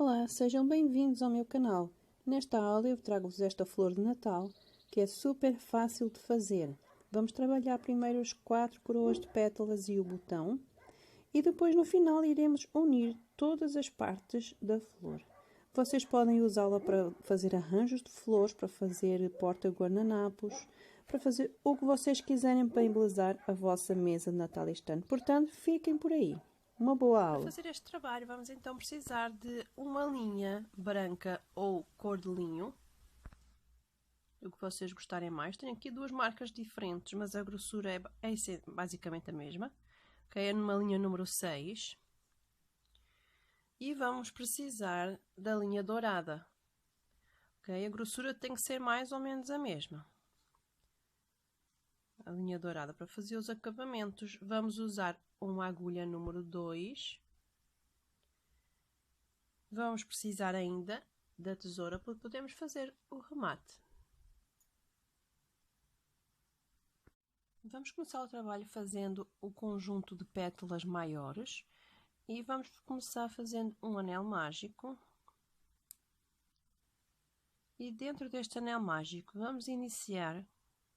Olá, sejam bem-vindos ao meu canal. Nesta aula eu trago-vos esta flor de Natal, que é super fácil de fazer. Vamos trabalhar primeiro as 4 coroas de pétalas e o botão, e depois no final iremos unir todas as partes da flor. Vocês podem usá-la para fazer arranjos de flores, para fazer porta-guardanapos, para fazer o que vocês quiserem para embelezar a vossa mesa de Natal este ano. Portanto, fiquem por aí. Uma boa aula. Para fazer este trabalho vamos então precisar de uma linha branca ou cor de linho, o que vocês gostarem mais. Tenho aqui duas marcas diferentes, mas a grossura é basicamente a mesma. Okay? É numa linha número 6. E vamos precisar da linha dourada. Okay? A grossura tem que ser mais ou menos a mesma. A linha dourada. Para fazer os acabamentos vamos usar uma agulha número 2. Vamos precisar ainda da tesoura para podermos fazer o remate. Vamos começar o trabalho fazendo o conjunto de pétalas maiores e vamos começar fazendo um anel mágico. E dentro deste anel mágico vamos iniciar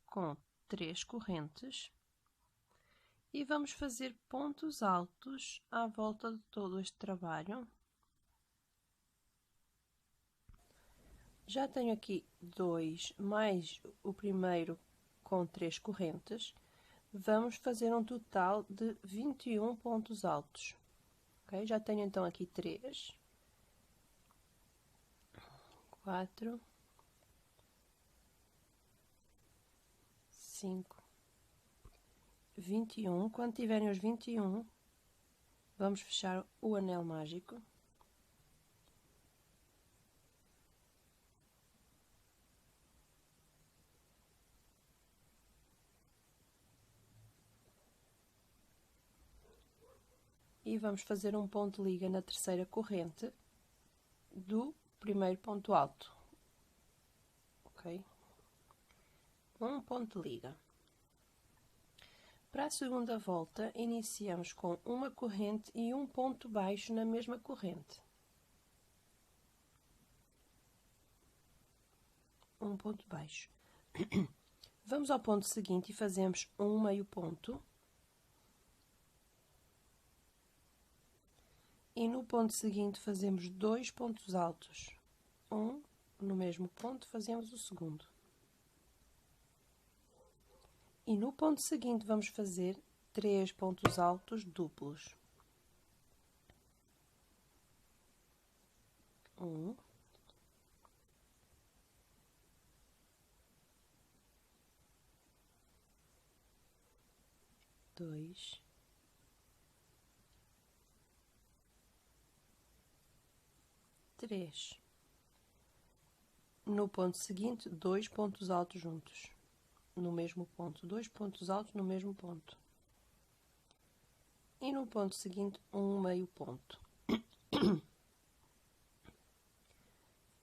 com 3 correntes e vamos fazer pontos altos à volta de todo este trabalho. Já tenho aqui 2 mais o primeiro com 3 correntes. Vamos fazer um total de 21 pontos altos. Okay? Já tenho então aqui 3, 4, 5, 21. Quando tiverem os 21, vamos fechar o anel mágico. E vamos fazer um ponto liga na terceira corrente do primeiro ponto alto. Ok? Um ponto liga. Para a segunda volta, iniciamos com uma corrente e um ponto baixo na mesma corrente. Um ponto baixo. Vamos ao ponto seguinte e fazemos um meio ponto. E no ponto seguinte fazemos 2 pontos altos. Um no mesmo ponto fazemos o segundo. E no ponto seguinte vamos fazer 3 pontos altos duplos. 1, 2, 3. No ponto seguinte, 2 pontos altos juntos. No mesmo ponto, 2 pontos altos no mesmo ponto. E no ponto seguinte, um meio ponto.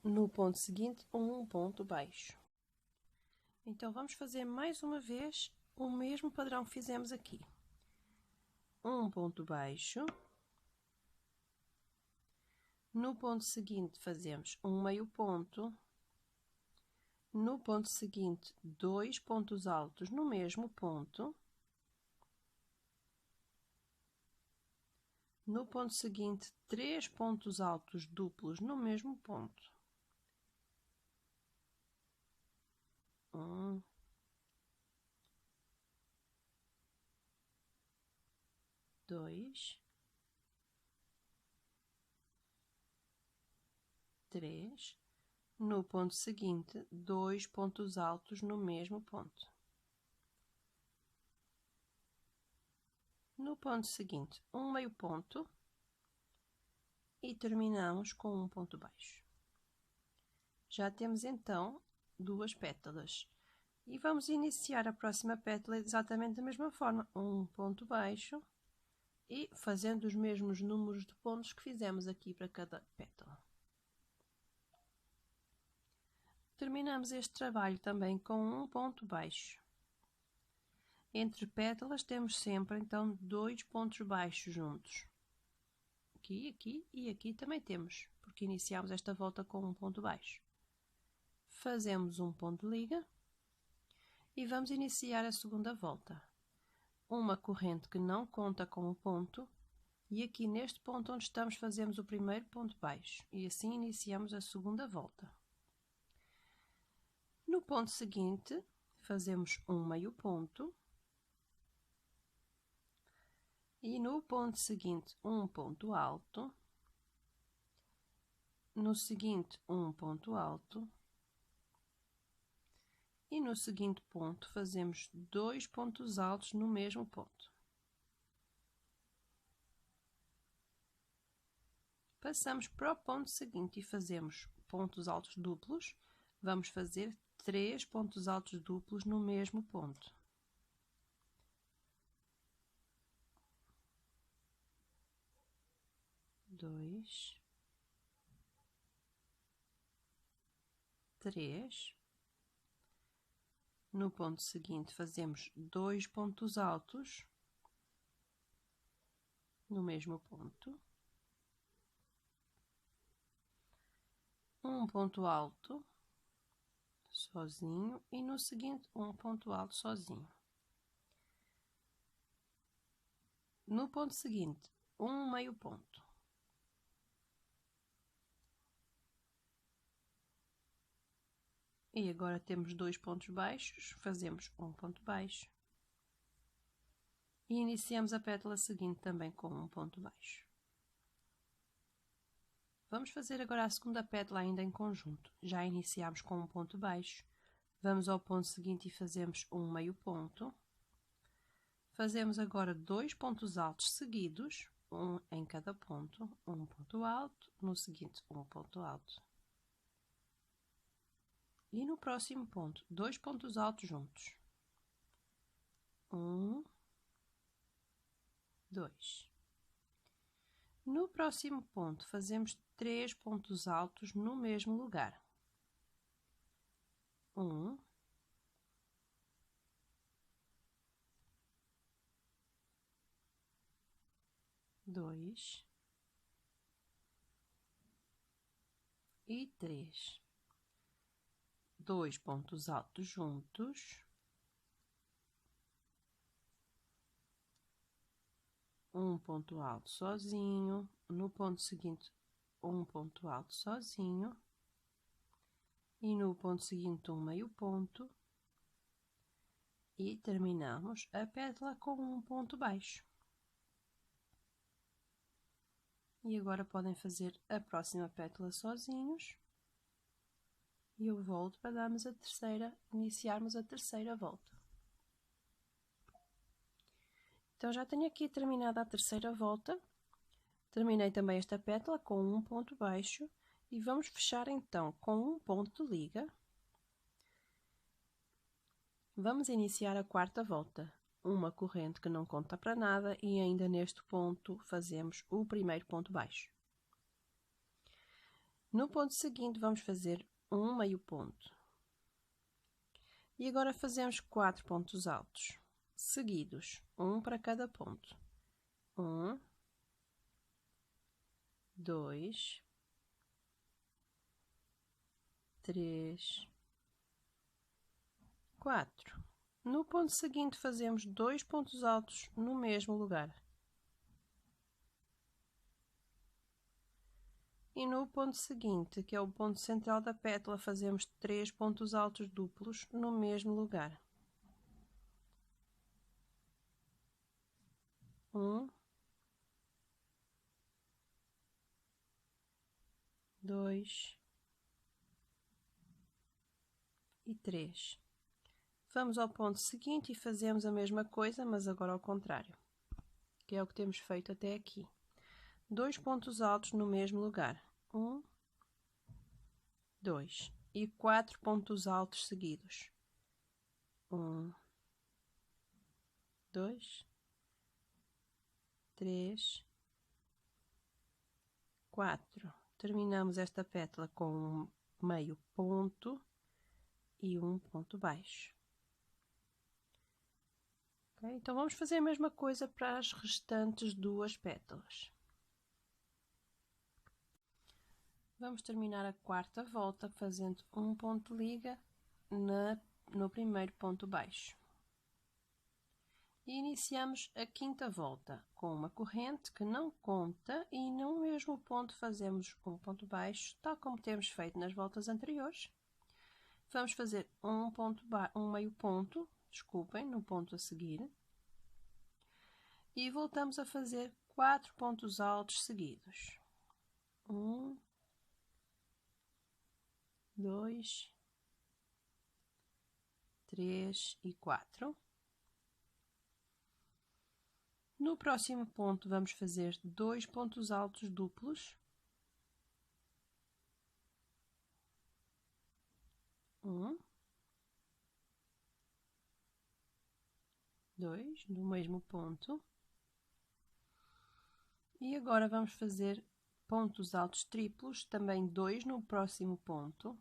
No ponto seguinte, um ponto baixo. Então, vamos fazer mais uma vez o mesmo padrão que fizemos aqui. Um ponto baixo. No ponto seguinte, fazemos um meio ponto. No ponto seguinte, 2 pontos altos no mesmo ponto. No ponto seguinte, 3 pontos altos duplos no mesmo ponto. 1, 2, 3. No ponto seguinte, 2 pontos altos no mesmo ponto. No ponto seguinte, um meio ponto e terminamos com um ponto baixo. Já temos então 2 pétalas. E vamos iniciar a próxima pétala exatamente da mesma forma. Um ponto baixo e fazendo os mesmos números de pontos que fizemos aqui para cada pétala. Terminamos este trabalho também com um ponto baixo. Entre pétalas temos sempre, então, 2 pontos baixos juntos, Aqui, aqui e aqui também temos, porque iniciamos esta volta com um ponto baixo. Fazemos um ponto de liga e vamos iniciar a segunda volta. Uma corrente que não conta com o ponto, e aqui neste ponto onde estamos fazemos o primeiro ponto baixo, e assim iniciamos a segunda volta. No ponto seguinte, fazemos um meio ponto, e no ponto seguinte um ponto alto, no seguinte um ponto alto, e no seguinte ponto fazemos 2 pontos altos no mesmo ponto. Passamos para o ponto seguinte e fazemos pontos altos duplos. Vamos fazer 3 pontos altos duplos no mesmo ponto. Dois, 3. No ponto seguinte fazemos 2 pontos altos no mesmo ponto. Um ponto alto sozinho e no seguinte um ponto alto sozinho. No ponto seguinte, um meio ponto. E agora temos 2 pontos baixos, fazemos um ponto baixo. E iniciamos a pétala seguinte também com um ponto baixo. Vamos fazer agora a segunda pétala ainda em conjunto. Já iniciamos com um ponto baixo. Vamos ao ponto seguinte e fazemos um meio ponto. Fazemos agora 2 pontos altos seguidos, um em cada ponto, um ponto alto, no seguinte um ponto alto. E no próximo ponto, 2 pontos altos juntos. 1, 2. No próximo ponto, fazemos 3 pontos altos no mesmo lugar. 1, 2 e 3. 2 pontos altos juntos. Um ponto alto sozinho, no ponto seguinte um ponto alto sozinho e no ponto seguinte um meio ponto e terminamos a pétala com um ponto baixo. E agora podem fazer a próxima pétala sozinhos e eu volto para darmos iniciarmos a terceira volta. Então, já tenho aqui terminada a terceira volta, terminei também esta pétala com um ponto baixo e vamos fechar então com um ponto de liga. Vamos iniciar a quarta volta, uma corrente que não conta para nada e ainda neste ponto fazemos o primeiro ponto baixo. No ponto seguinte vamos fazer um meio ponto. E agora fazemos 4 pontos altos seguidos, um para cada ponto. 1, 2, 3, 4. No ponto seguinte fazemos 2 pontos altos no mesmo lugar. E no ponto seguinte, que é o ponto central da pétala, fazemos 3 pontos altos duplos no mesmo lugar. 1, 2 e 3. Vamos ao ponto seguinte e fazemos a mesma coisa, mas agora ao contrário, que é o que temos feito até aqui. 2 pontos altos no mesmo lugar. 1, 2 e 4 pontos altos seguidos. 1, 2, 3, 4. Terminamos esta pétala com um meio ponto e um ponto baixo. Okay? Então, vamos fazer a mesma coisa para as restantes duas pétalas. Vamos terminar a quarta volta fazendo um ponto de liga no primeiro ponto baixo. E iniciamos a quinta volta com uma corrente que não conta e no mesmo ponto fazemos um ponto baixo, tal como temos feito nas voltas anteriores. Vamos fazer um meio ponto, desculpem, no ponto a seguir. E voltamos a fazer 4 pontos altos seguidos. 1, 2, 3 e 4. No próximo ponto vamos fazer 2 pontos altos duplos. 1, 2, no mesmo ponto. E agora vamos fazer pontos altos triplos, também 2 no próximo ponto.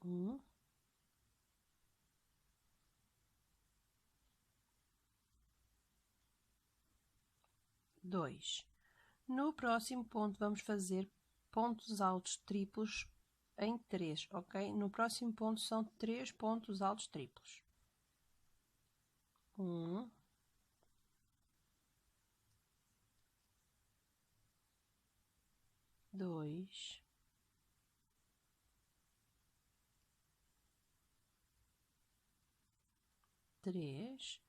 1, 2. No próximo ponto vamos fazer pontos altos triplos em 3, ok? No próximo ponto são 3 pontos altos triplos. 1, 2, 3.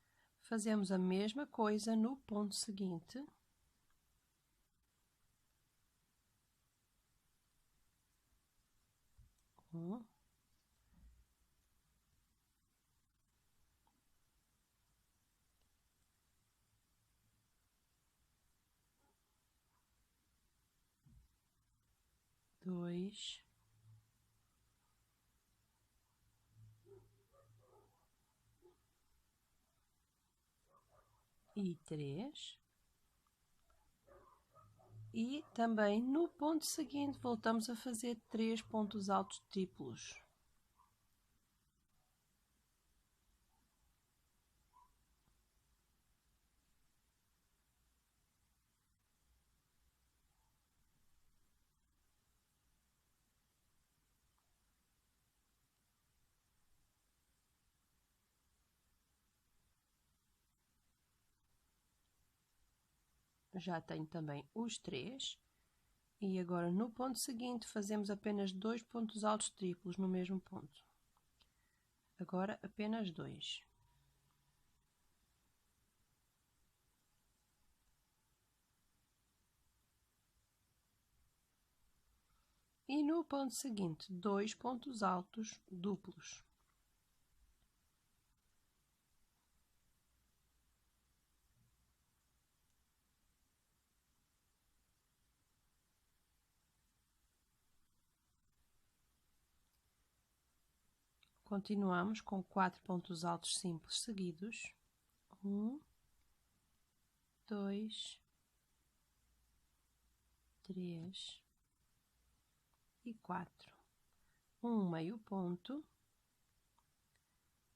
Fazemos a mesma coisa no ponto seguinte. 1, 2, 3. E também no ponto seguinte voltamos a fazer 3 pontos altos triplos. Já tenho também os 3. E agora no ponto seguinte fazemos apenas 2 pontos altos triplos no mesmo ponto. Agora apenas 2. E no ponto seguinte, 2 pontos altos duplos. Continuamos com 4 pontos altos simples seguidos. 1, 2, 3 e 4. Um meio ponto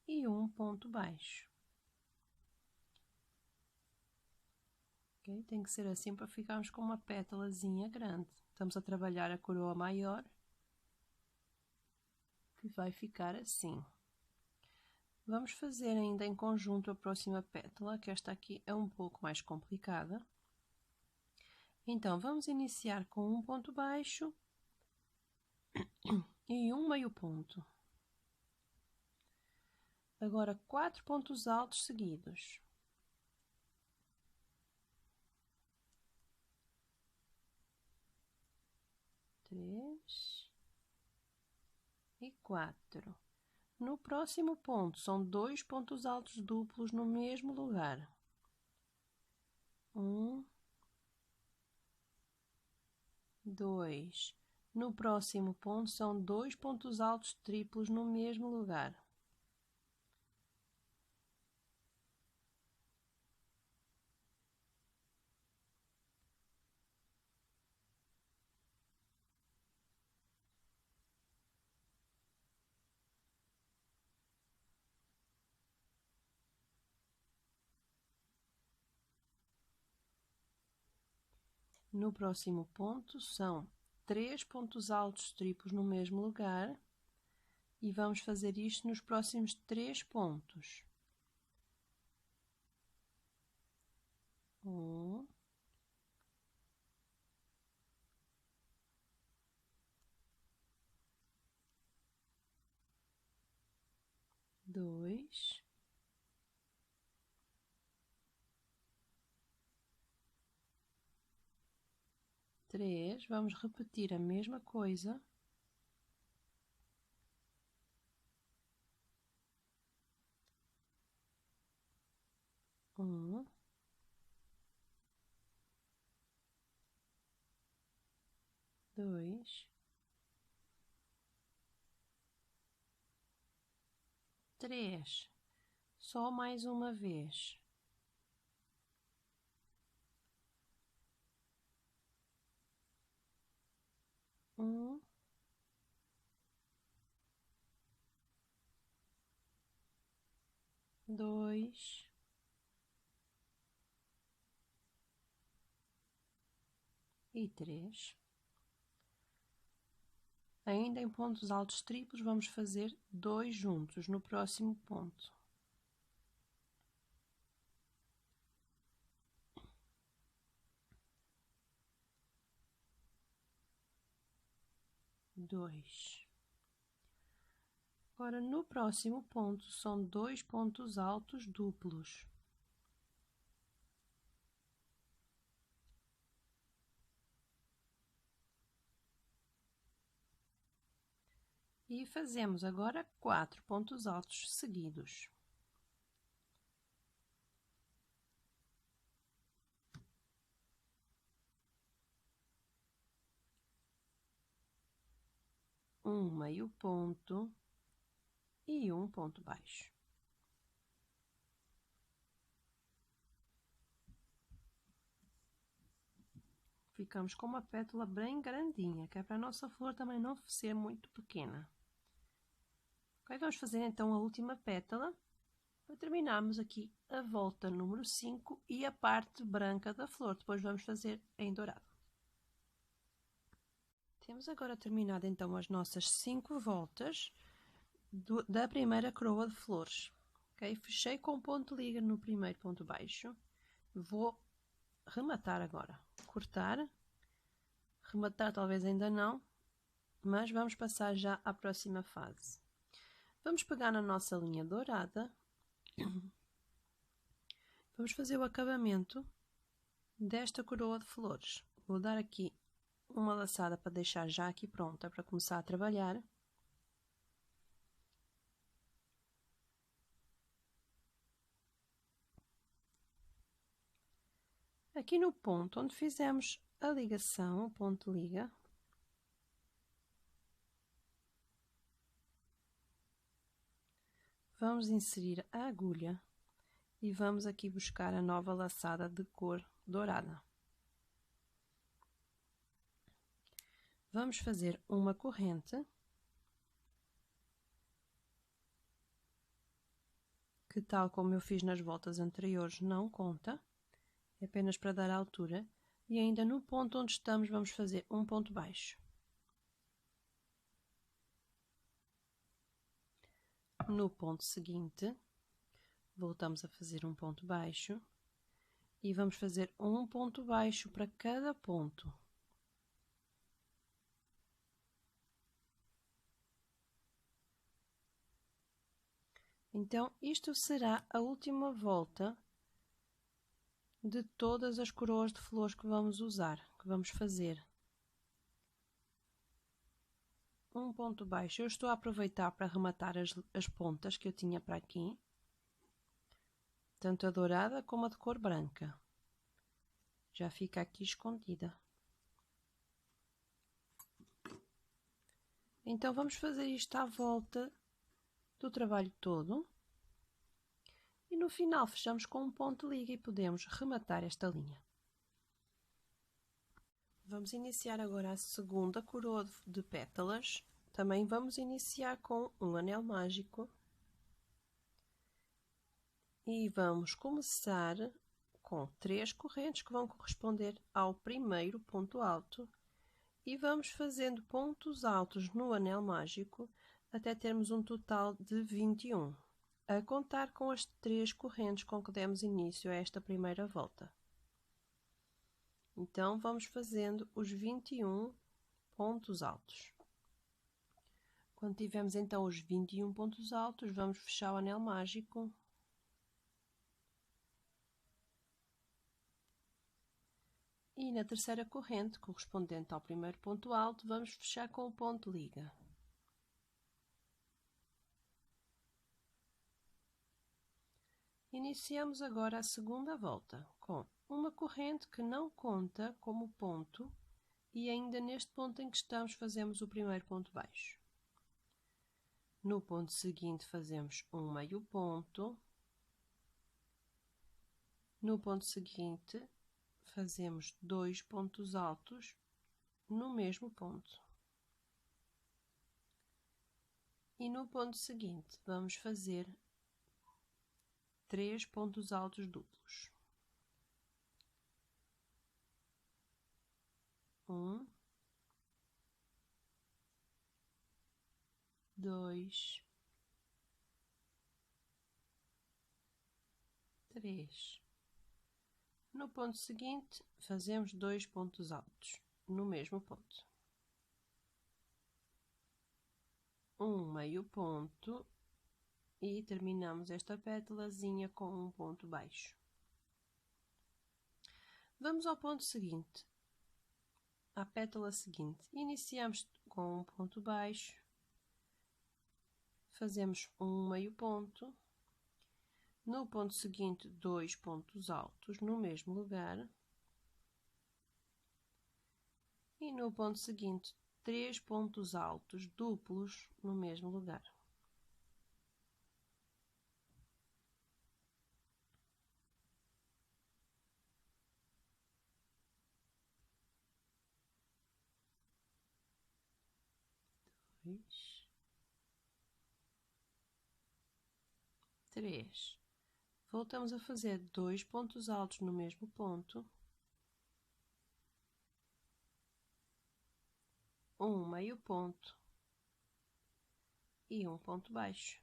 e um ponto baixo. Okay? Tem que ser assim para ficarmos com uma pétalazinha grande. Estamos a trabalhar a coroa maior, que vai ficar assim. Vamos fazer ainda em conjunto a próxima pétala, que esta aqui é um pouco mais complicada. Então, vamos iniciar com um ponto baixo e um meio ponto. Agora, 4 pontos altos seguidos. 3 e 4. No próximo ponto, são 2 pontos altos duplos no mesmo lugar. 1, 2. No próximo ponto, são 2 pontos altos triplos no mesmo lugar. No próximo ponto são 3 pontos altos triplos no mesmo lugar e vamos fazer isto nos próximos 3 pontos. 1, 2, 3, vamos repetir a mesma coisa. 1, 2, 3. Só mais uma vez. 1, 2, 3. Ainda em pontos altos triplos, vamos fazer 2 juntos no próximo ponto. 2. Agora, no próximo ponto, são 2 pontos altos duplos. E fazemos agora 4 pontos altos seguidos. Um meio ponto e um ponto baixo. Ficamos com uma pétala bem grandinha, que é para a nossa flor também não ser muito pequena. Ok, vamos fazer então a última pétala, para terminarmos aqui a volta número 5 e a parte branca da flor. Depois vamos fazer em dourado. Temos agora terminado então as nossas 5 voltas da primeira coroa de flores. Ok, fechei com ponto liga no primeiro ponto baixo. Vou rematar agora. Cortar, rematar talvez ainda não, mas vamos passar já à próxima fase. Vamos pegar na nossa linha dourada, vamos fazer o acabamento desta coroa de flores. Vou dar aqui uma laçada para deixar já aqui pronta para começar a trabalhar. Aqui no ponto onde fizemos a ligação, o ponto liga, vamos inserir a agulha e vamos aqui buscar a nova laçada de cor dourada. Vamos fazer uma corrente, que tal como eu fiz nas voltas anteriores não conta, é apenas para dar a altura, e ainda no ponto onde estamos vamos fazer um ponto baixo. No ponto seguinte, voltamos a fazer um ponto baixo e vamos fazer um ponto baixo para cada ponto. Então, isto será a última volta de todas as coroas de flores que vamos usar, que vamos fazer. Um ponto baixo. Eu estou a aproveitar para rematar as pontas que eu tinha para aqui, tanto a dourada como a de cor branca. Já fica aqui escondida. Então, vamos fazer isto à volta do trabalho todo. E no final fechamos com um ponto liga e podemos rematar esta linha. Vamos iniciar agora a segunda coroa de pétalas. Também vamos iniciar com um anel mágico. E vamos começar com 3 correntes que vão corresponder ao primeiro ponto alto e vamos fazendo pontos altos no anel mágico até termos um total de 21, a contar com as 3 correntes com que demos início a esta primeira volta. Então, vamos fazendo os 21 pontos altos. Quando tivermos então os 21 pontos altos, vamos fechar o anel mágico. E na terceira corrente, correspondente ao primeiro ponto alto, vamos fechar com o ponto liga. Iniciamos agora a segunda volta com uma corrente que não conta como ponto e ainda neste ponto em que estamos fazemos o primeiro ponto baixo. No ponto seguinte fazemos um meio ponto. No ponto seguinte fazemos 2 pontos altos no mesmo ponto. E no ponto seguinte vamos fazer 3 pontos altos duplos. 1, 2, 3. No ponto seguinte, fazemos 2 pontos altos no mesmo ponto. Um meio ponto e terminamos esta pétalazinha com um ponto baixo. Vamos ao ponto seguinte, à pétala seguinte. Iniciamos com um ponto baixo, fazemos um meio ponto. No ponto seguinte, 2 pontos altos no mesmo lugar. E no ponto seguinte, 3 pontos altos duplos no mesmo lugar. Dois, 3. Voltamos a fazer 2 pontos altos no mesmo ponto, um meio ponto e um ponto baixo.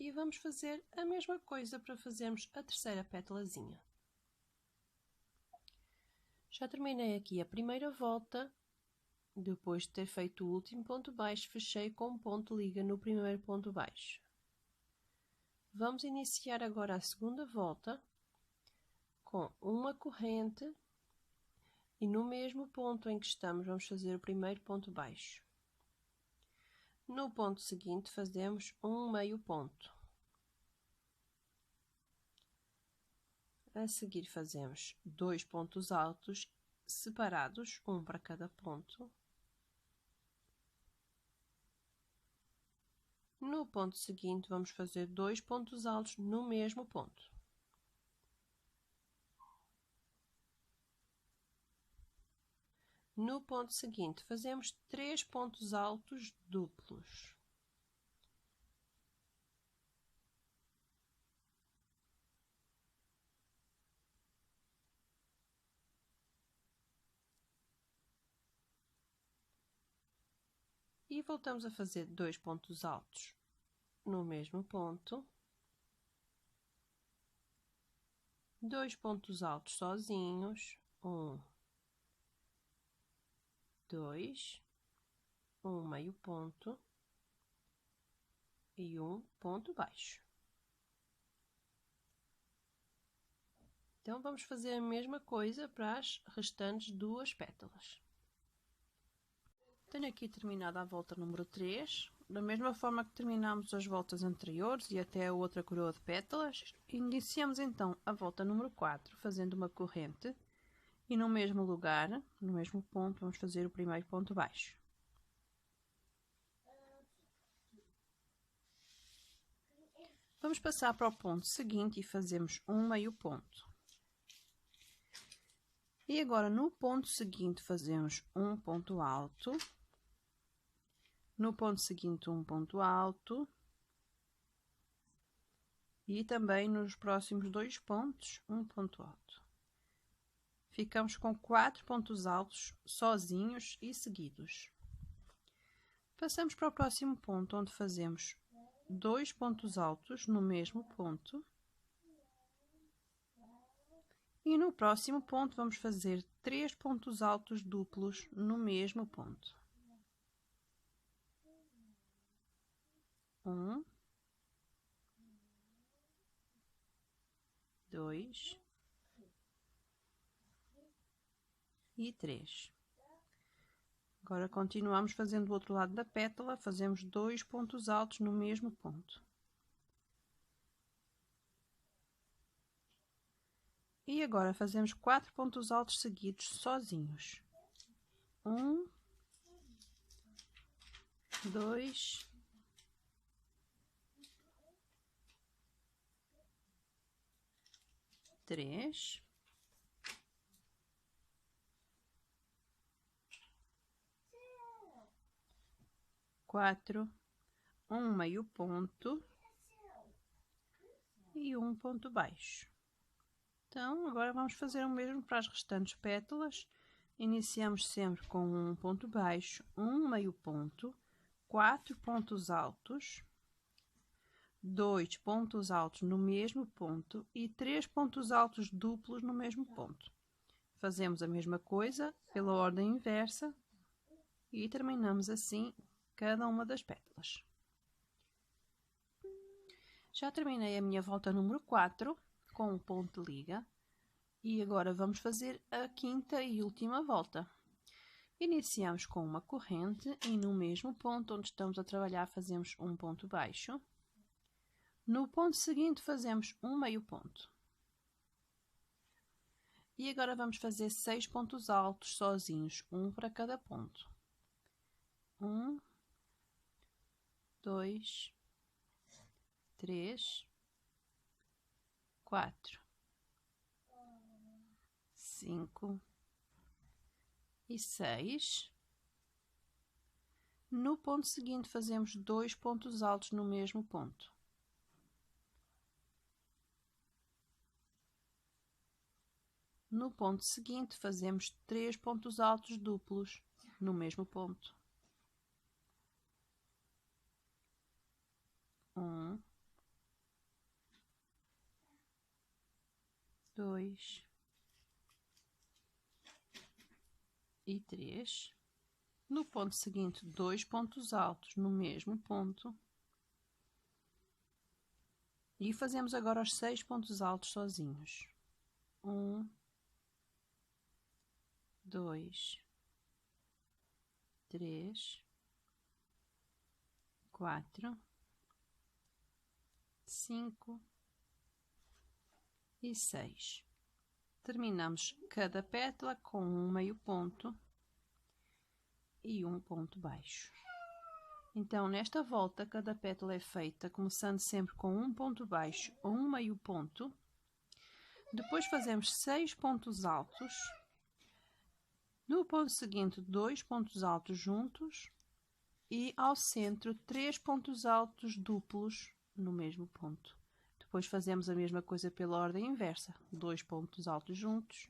E vamos fazer a mesma coisa para fazermos a terceira pétalazinha. Já terminei aqui a primeira volta. Depois de ter feito o último ponto baixo, fechei com um ponto liga no primeiro ponto baixo. Vamos iniciar agora a segunda volta com uma corrente e no mesmo ponto em que estamos vamos fazer o primeiro ponto baixo. No ponto seguinte fazemos um meio ponto. A seguir fazemos 2 pontos altos separados, um para cada ponto. No ponto seguinte vamos fazer 2 pontos altos no mesmo ponto. No ponto seguinte fazemos 3 pontos altos duplos. E voltamos a fazer 2 pontos altos no mesmo ponto, 2 pontos altos sozinhos, 1, 2, um meio ponto e um ponto baixo. Então, vamos fazer a mesma coisa para as restantes 2 pétalas. Tenho aqui terminada a volta número 3. Da mesma forma que terminamos as voltas anteriores e até a outra coroa de pétalas, iniciamos então a volta número 4, fazendo uma corrente. E no mesmo lugar, no mesmo ponto, vamos fazer o primeiro ponto baixo. Vamos passar para o ponto seguinte e fazemos um meio ponto. E agora, no ponto seguinte, fazemos um ponto alto. No ponto seguinte, um ponto alto. E também nos próximos 2 pontos, um ponto alto. ficamos com 4 pontos altos sozinhos e seguidos. Passamos para o próximo ponto, onde fazemos 2 pontos altos no mesmo ponto. E no próximo ponto vamos fazer 3 pontos altos duplos no mesmo ponto. 1, 2 e 3. Agora continuamos fazendo do outro lado da pétala, fazemos 2 pontos altos no mesmo ponto. E agora fazemos 4 pontos altos seguidos sozinhos. 1, 2, 3, 4, um meio ponto e um ponto baixo. Então, agora vamos fazer o mesmo para as restantes pétalas. Iniciamos sempre com um ponto baixo, um meio ponto, 4 pontos altos, 2 pontos altos no mesmo ponto e 3 pontos altos duplos no mesmo ponto. Fazemos a mesma coisa pela ordem inversa e terminamos assim cada uma das pétalas. Já terminei a minha volta número 4 com o ponto de liga e agora vamos fazer a quinta e última volta. Iniciamos com uma corrente e no mesmo ponto onde estamos a trabalhar fazemos um ponto baixo. No ponto seguinte fazemos um meio ponto. E agora vamos fazer 6 pontos altos sozinhos, um para cada ponto. 1, 2, 3, 4, 5 e 6. No ponto seguinte fazemos 2 pontos altos no mesmo ponto. No ponto seguinte fazemos 3 pontos altos duplos no mesmo ponto. 1, 2 e 3. No ponto seguinte, 2 pontos altos no mesmo ponto. E fazemos agora os 6 pontos altos sozinhos. 1, 2, 3, 4, 5 e 6. Terminamos cada pétala com um meio ponto e um ponto baixo. Então, nesta volta, cada pétala é feita começando sempre com um ponto baixo ou um meio ponto. Depois fazemos 6 pontos altos. No ponto seguinte, 2 pontos altos juntos. E ao centro, 3 pontos altos duplos no mesmo ponto. Depois fazemos a mesma coisa pela ordem inversa. 2 pontos altos juntos,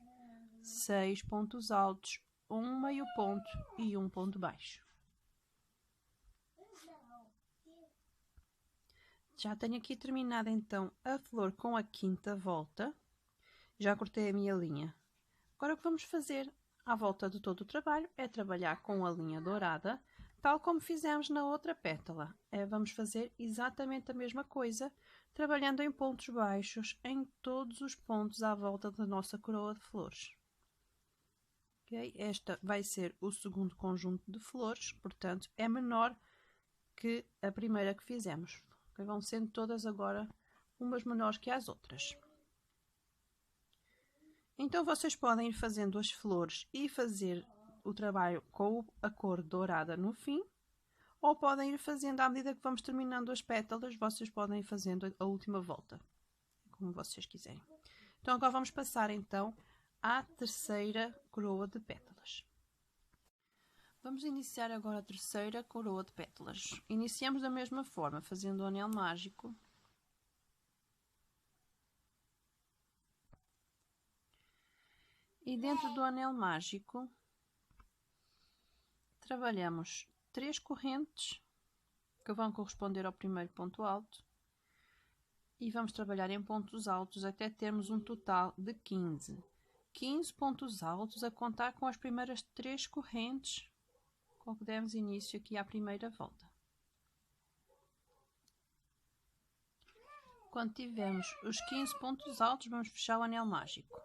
6 pontos altos, um meio ponto e um ponto baixo. Já tenho aqui terminado então a flor com a quinta volta. Já cortei a minha linha. Agora o que vamos fazer à volta de todo o trabalho é trabalhar com a linha dourada, tal como fizemos na outra pétala. Vamos fazer exatamente a mesma coisa, trabalhando em pontos baixos em todos os pontos à volta da nossa coroa de flores. Okay? Esta vai ser o segundo conjunto de flores, portanto é menor que a primeira que fizemos. Okay? Vão sendo todas agora umas menores que as outras. Então vocês podem ir fazendo as flores e fazer o trabalho com a cor dourada no fim, ou podem ir fazendo à medida que vamos terminando as pétalas, vocês podem ir fazendo a última volta, como vocês quiserem. Então agora vamos passar então à terceira coroa de pétalas. Vamos iniciar agora a terceira coroa de pétalas. Iniciamos da mesma forma, fazendo o anel mágico. E dentro do anel mágico, trabalhamos 3 correntes que vão corresponder ao primeiro ponto alto e vamos trabalhar em pontos altos até termos um total de 15. 15 pontos altos a contar com as primeiras 3 correntes com que demos início aqui à primeira volta. Quando tivermos os 15 pontos altos, vamos fechar o anel mágico.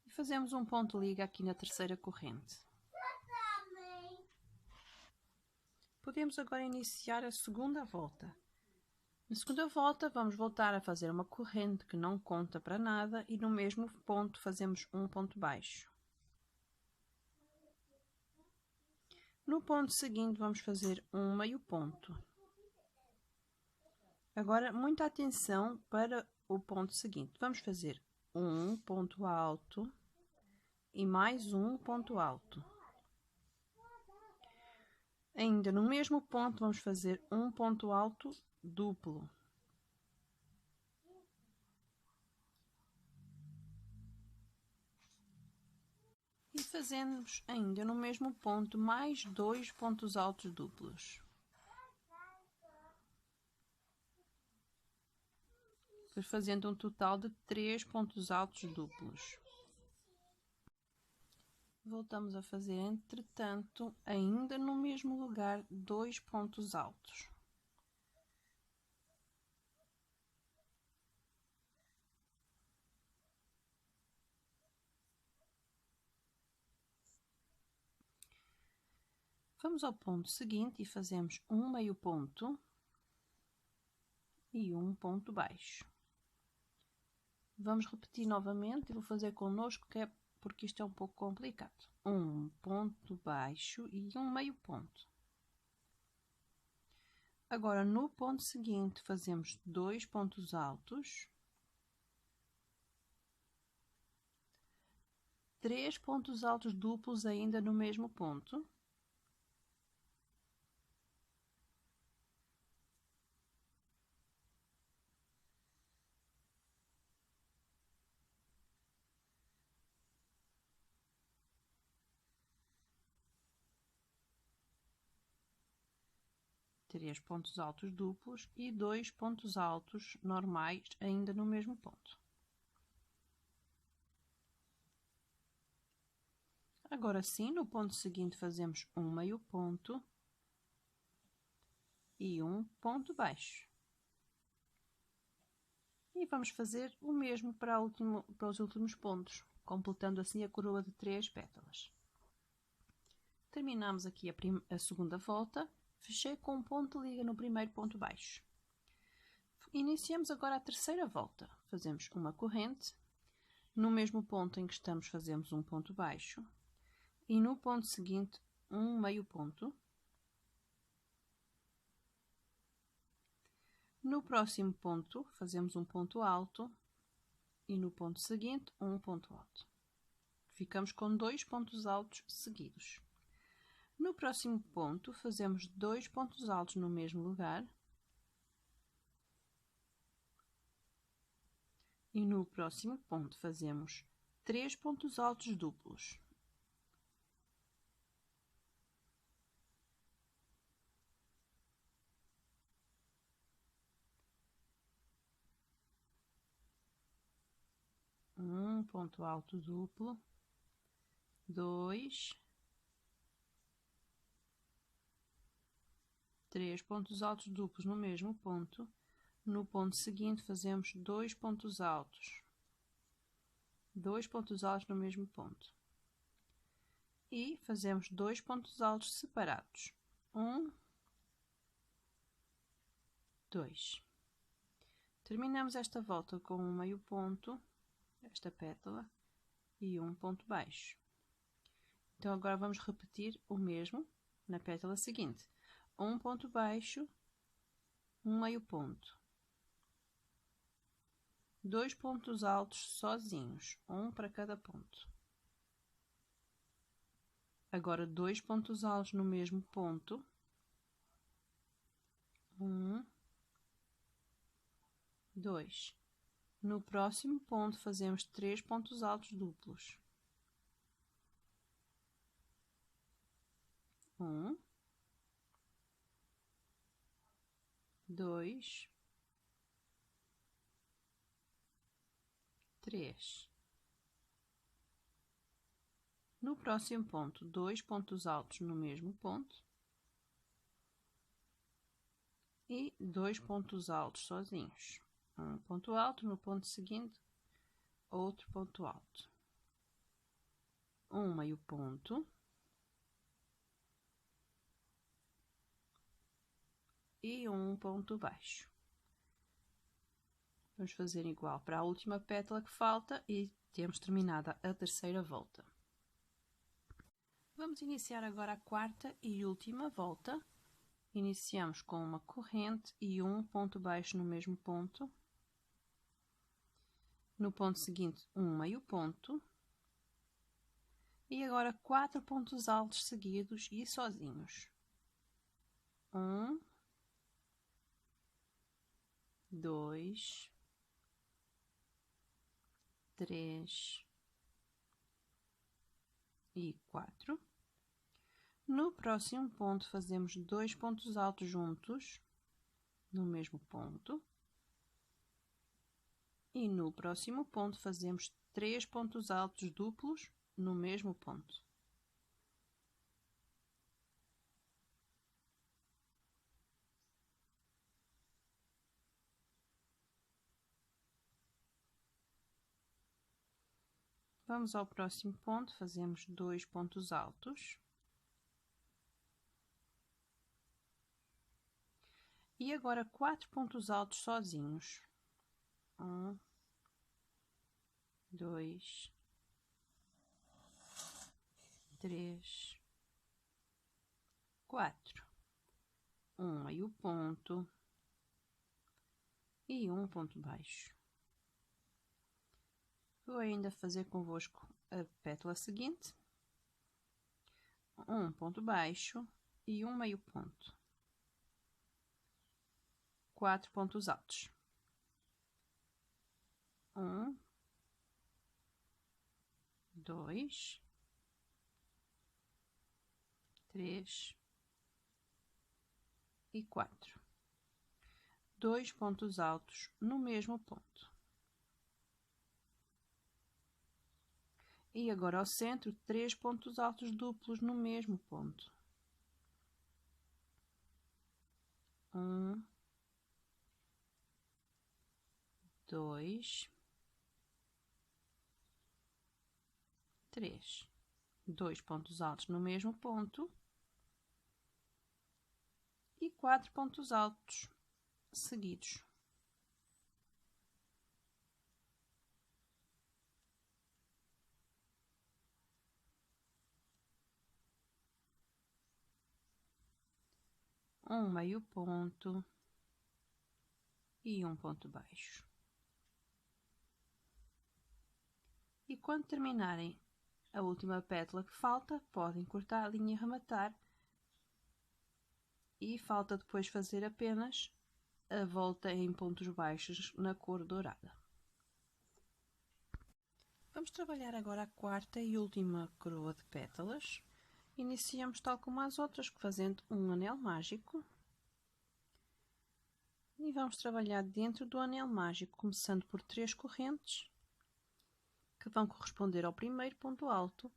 E fazemos um ponto liga aqui na terceira corrente. Podemos agora iniciar a segunda volta. Na segunda volta, vamos voltar a fazer uma corrente que não conta para nada e no mesmo ponto fazemos um ponto baixo. No ponto seguinte, vamos fazer um meio ponto. Agora, muita atenção para o ponto seguinte. Vamos fazer um ponto alto e mais um ponto alto. Ainda no mesmo ponto, vamos fazer um ponto alto duplo. E fazemos ainda no mesmo ponto mais 2 pontos altos duplos. Fazendo um total de 3 pontos altos duplos. Voltamos a fazer, entretanto, ainda no mesmo lugar, 2 pontos altos. Vamos ao ponto seguinte e fazemos um meio ponto e um ponto baixo. Vamos repetir novamente e vou fazer connosco, porque isto é um pouco complicado. Um ponto baixo e um meio ponto. Agora, no ponto seguinte, fazemos 2 pontos altos, 3 pontos altos duplos ainda no mesmo ponto. Três pontos altos duplos e 2 pontos altos normais ainda no mesmo ponto. Agora sim, no ponto seguinte fazemos um meio ponto e um ponto baixo. E vamos fazer o mesmo para os últimos pontos, completando assim a coroa de 3 pétalas. Terminamos aqui a segunda volta. Fechei com um ponto liga no primeiro ponto baixo. Iniciamos agora a terceira volta. Fazemos uma corrente. No mesmo ponto em que estamos, fazemos um ponto baixo. E no ponto seguinte, um meio ponto. No próximo ponto, fazemos um ponto alto. E no ponto seguinte, um ponto alto. Ficamos com 2 pontos altos seguidos. No próximo ponto, fazemos 2 pontos altos no mesmo lugar. E no próximo ponto, fazemos 3 pontos altos duplos. Um ponto alto duplo. 2. 3 pontos altos duplos no mesmo ponto. No ponto seguinte, fazemos 2 pontos altos. 2 pontos altos no mesmo ponto. E fazemos 2 pontos altos separados. 1, 2. Terminamos esta volta com um meio ponto, esta pétala, e um ponto baixo. Então, agora vamos repetir o mesmo na pétala seguinte. Um ponto baixo, um meio ponto. 2 pontos altos sozinhos, um para cada ponto. Agora 2 pontos altos no mesmo ponto. Um, dois. No próximo ponto fazemos 3 pontos altos duplos. Um, dois, três. No próximo ponto, 2 pontos altos no mesmo ponto e 2 pontos altos sozinhos. Um ponto alto no ponto seguinte, outro ponto alto. Um meio ponto e um ponto baixo. Vamos fazer igual para a última pétala que falta e temos terminada a terceira volta. Vamos iniciar agora a quarta e última volta. Iniciamos com uma corrente e um ponto baixo no mesmo ponto. No ponto seguinte, um meio ponto. E agora 4 pontos altos seguidos e sozinhos. 1, 2, 3 e 4. No próximo ponto fazemos 2 pontos altos juntos no mesmo ponto. E no próximo ponto fazemos 3 pontos altos duplos no mesmo ponto. Vamos ao próximo ponto, fazemos 2 pontos altos. E agora 4 pontos altos sozinhos. 1, 2, 3, 4. Um meio ponto e um ponto baixo. Vou ainda fazer convosco a pétala seguinte. Um ponto baixo e um meio ponto. 4 pontos altos. 1, 2, 3 e 4. 2 pontos altos no mesmo ponto. E agora ao centro, 3 pontos altos duplos no mesmo ponto. 1, 2, 3. 2 pontos altos no mesmo ponto. E 4 pontos altos seguidos. Um meio ponto e um ponto baixo. E quando terminarem a última pétala que falta, podem cortar a linha e rematar. E falta depois fazer apenas a volta em pontos baixos na cor dourada. Vamos trabalhar agora a quarta e última coroa de pétalas. Iniciamos tal como as outras, fazendo um anel mágico. E vamos trabalhar dentro do anel mágico, começando por 3 correntes, que vão corresponder ao primeiro ponto alto.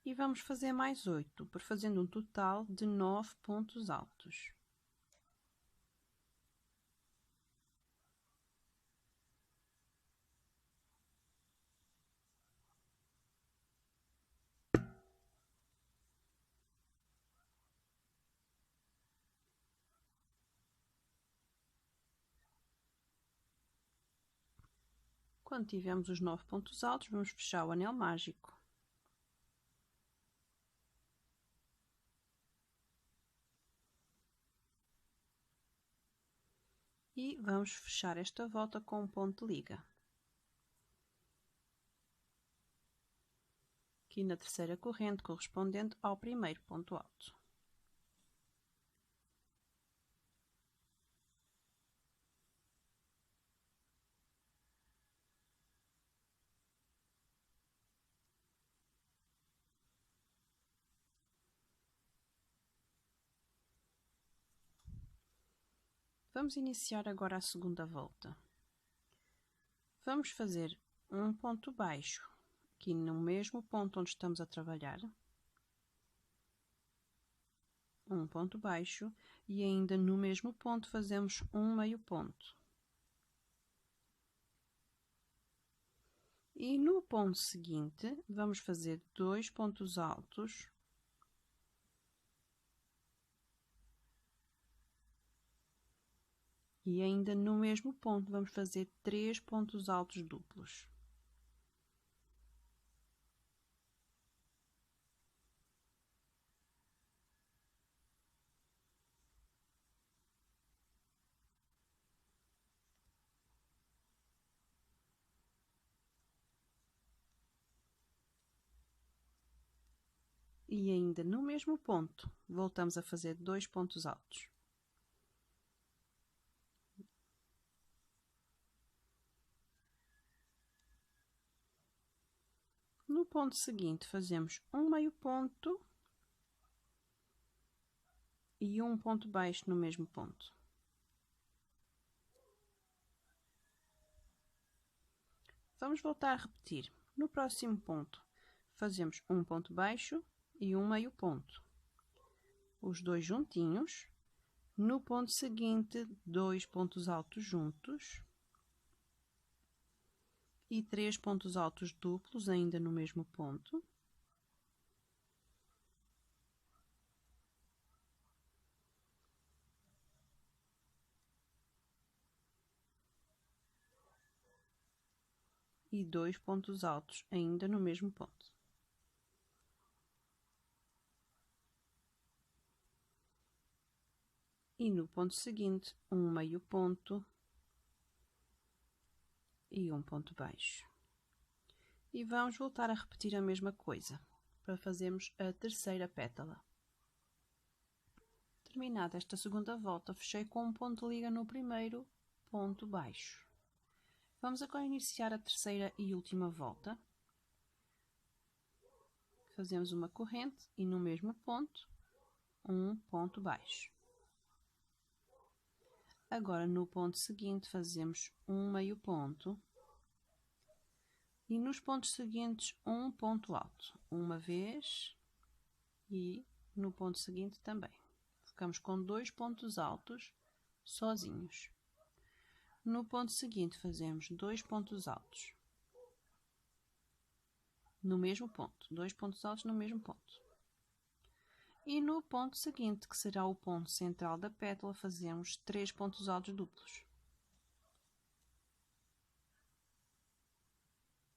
E vamos fazer mais 8, fazendo um total de 9 pontos altos. Quando tivermos os 9 pontos altos, vamos fechar o anel mágico. E vamos fechar esta volta com um ponto de liga. Aqui na terceira corrente, correspondente ao primeiro ponto alto. Vamos iniciar agora a segunda volta. Vamos fazer um ponto baixo aqui no mesmo ponto onde estamos a trabalhar. Um ponto baixo e ainda no mesmo ponto fazemos um meio ponto. E no ponto seguinte vamos fazer 2 pontos altos. E ainda no mesmo ponto vamos fazer 3 pontos altos duplos. E ainda no mesmo ponto voltamos a fazer 2 pontos altos. No ponto seguinte fazemos um meio ponto e um ponto baixo no mesmo ponto. Vamos voltar a repetir. No próximo ponto fazemos um ponto baixo e um meio ponto. Os dois juntinhos. No ponto seguinte, 2 pontos altos juntos. E 3 pontos altos duplos ainda no mesmo ponto. E 2 pontos altos ainda no mesmo ponto. E no ponto seguinte, um meio ponto e um ponto baixo. E vamos voltar a repetir a mesma coisa para fazermos a terceira pétala. Terminada esta segunda volta, fechei com um ponto de liga no primeiro ponto baixo. Vamos agora iniciar a terceira e última volta. Fazemos uma corrente e no mesmo ponto, um ponto baixo. Agora no ponto seguinte fazemos um meio ponto e nos pontos seguintes um ponto alto, uma vez e no ponto seguinte também. Ficamos com 2 pontos altos sozinhos. No ponto seguinte fazemos 2 pontos altos no mesmo ponto, 2 pontos altos no mesmo ponto. E no ponto seguinte, que será o ponto central da pétala, fazemos 3 pontos altos duplos.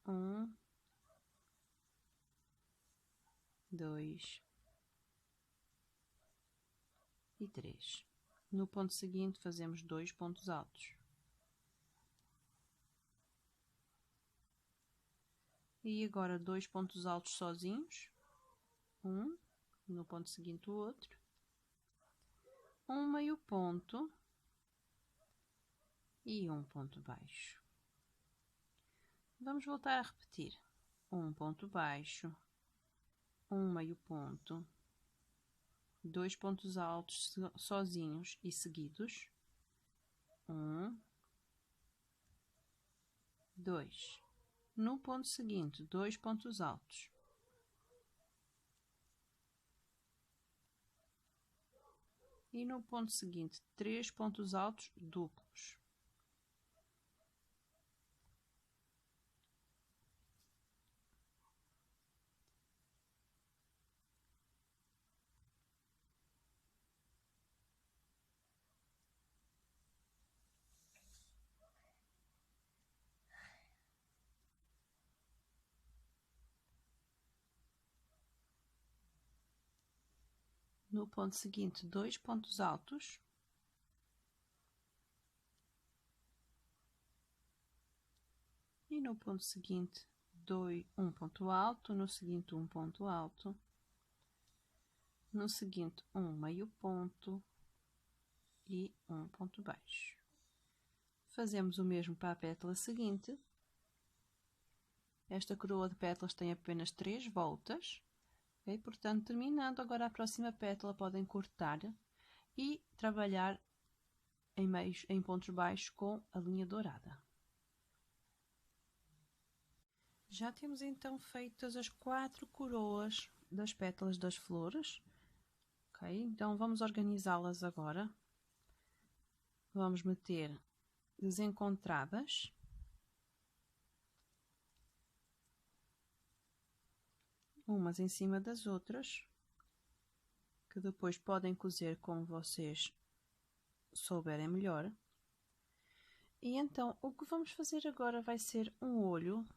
1, 2 e 3. No ponto seguinte fazemos 2 pontos altos. E agora 2 pontos altos sozinhos. Um, no ponto seguinte o outro. Um meio ponto e um ponto baixo. Vamos voltar a repetir. Um ponto baixo, um meio ponto, 2 pontos altos sozinhos e seguidos. 1, 2. No ponto seguinte, 2 pontos altos. E no ponto seguinte, 3 pontos altos duplos. No ponto seguinte, 2 pontos altos. E no ponto seguinte, um ponto alto. No seguinte, um ponto alto. No seguinte, um meio ponto e um ponto baixo. Fazemos o mesmo para a pétala seguinte. Esta coroa de pétalas tem apenas 3 voltas. Okay? Portanto, terminando agora a próxima pétala, podem cortar e trabalhar em pontos baixos com a linha dourada. Já temos então feitas as 4 coroas das pétalas das flores. Ok, então vamos organizá-las agora. Vamos meter desencontradas. Umas em cima das outras, que depois podem cozer como vocês souberem melhor. E então o que vamos fazer agora vai ser um olho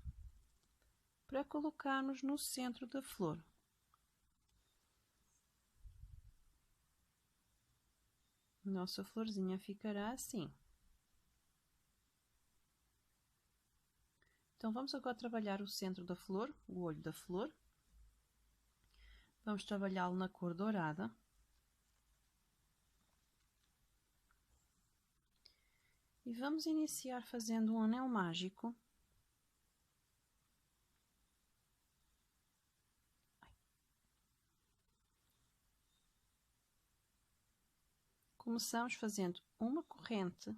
para colocarmos no centro da flor. Nossa florzinha ficará assim. Então vamos agora trabalhar o centro da flor, o olho da flor. Vamos trabalhá-lo na cor dourada. E vamos iniciar fazendo um anel mágico. Começamos fazendo uma corrente,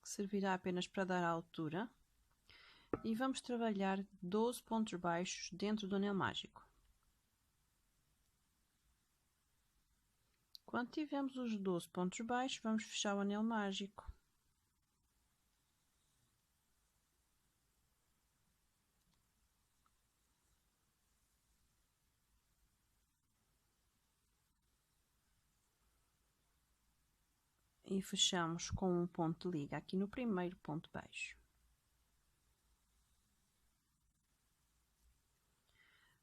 que servirá apenas para dar a altura, e vamos trabalhar 12 pontos baixos dentro do anel mágico. Quando tivermos os 12 pontos baixos, vamos fechar o anel mágico. E fechamos com um ponto de liga aqui no primeiro ponto baixo.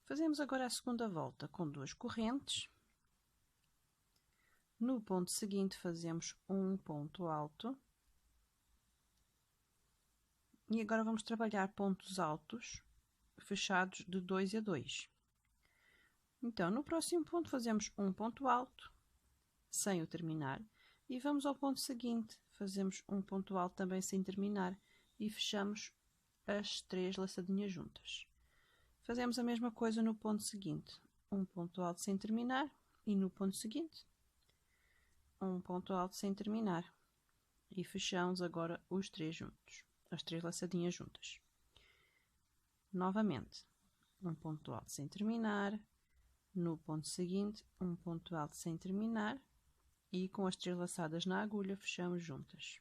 Fazemos agora a segunda volta com 2 correntes. No ponto seguinte fazemos um ponto alto. E agora vamos trabalhar pontos altos fechados de 2 a 2. Então, no próximo ponto fazemos um ponto alto, sem o terminar. E vamos ao ponto seguinte, fazemos um ponto alto também sem terminar e fechamos as 3 laçadinhas juntas. Fazemos a mesma coisa no ponto seguinte, um ponto alto sem terminar e no ponto seguinte, um ponto alto sem terminar e fechamos agora os 3 juntos, as 3 laçadinhas juntas. Novamente, um ponto alto sem terminar, no ponto seguinte, um ponto alto sem terminar. E com as 3 laçadas na agulha fechamos juntas.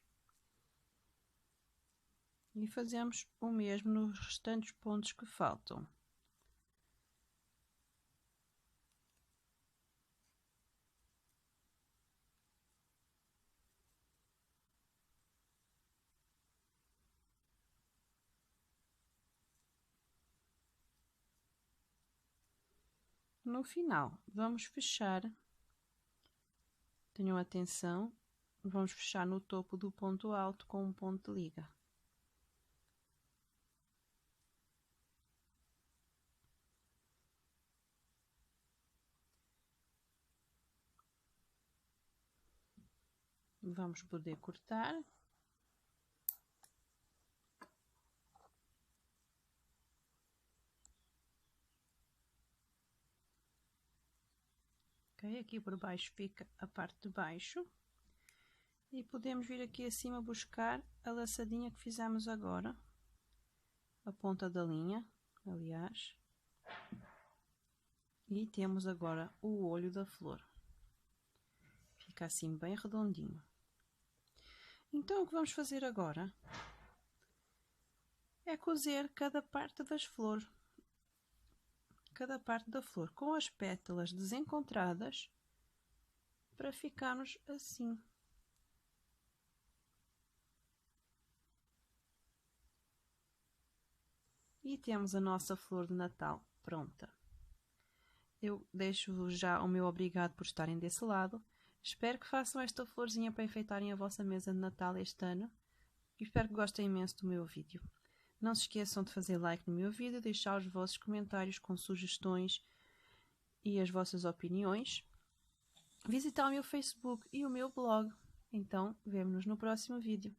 E fazemos o mesmo nos restantes pontos que faltam. No final, vamos fechar. Tenham atenção, vamos fechar no topo do ponto alto com um ponto de liga. Vamos poder cortar. Ok, aqui por baixo fica a parte de baixo. E podemos vir aqui acima buscar a laçadinha que fizemos agora. A ponta da linha, aliás. E temos agora o olho da flor. Fica assim bem redondinho. Então o que vamos fazer agora é cozer cada parte das flores. Cada parte da flor com as pétalas desencontradas para ficarmos assim. E temos a nossa flor de Natal pronta. Eu deixo já o meu obrigado por estarem desse lado. Espero que façam esta florzinha para enfeitarem a vossa mesa de Natal este ano. E espero que gostem imenso do meu vídeo. Não se esqueçam de fazer like no meu vídeo, deixar os vossos comentários com sugestões e as vossas opiniões. Visitar o meu Facebook e o meu blog. Então, vemo-nos no próximo vídeo.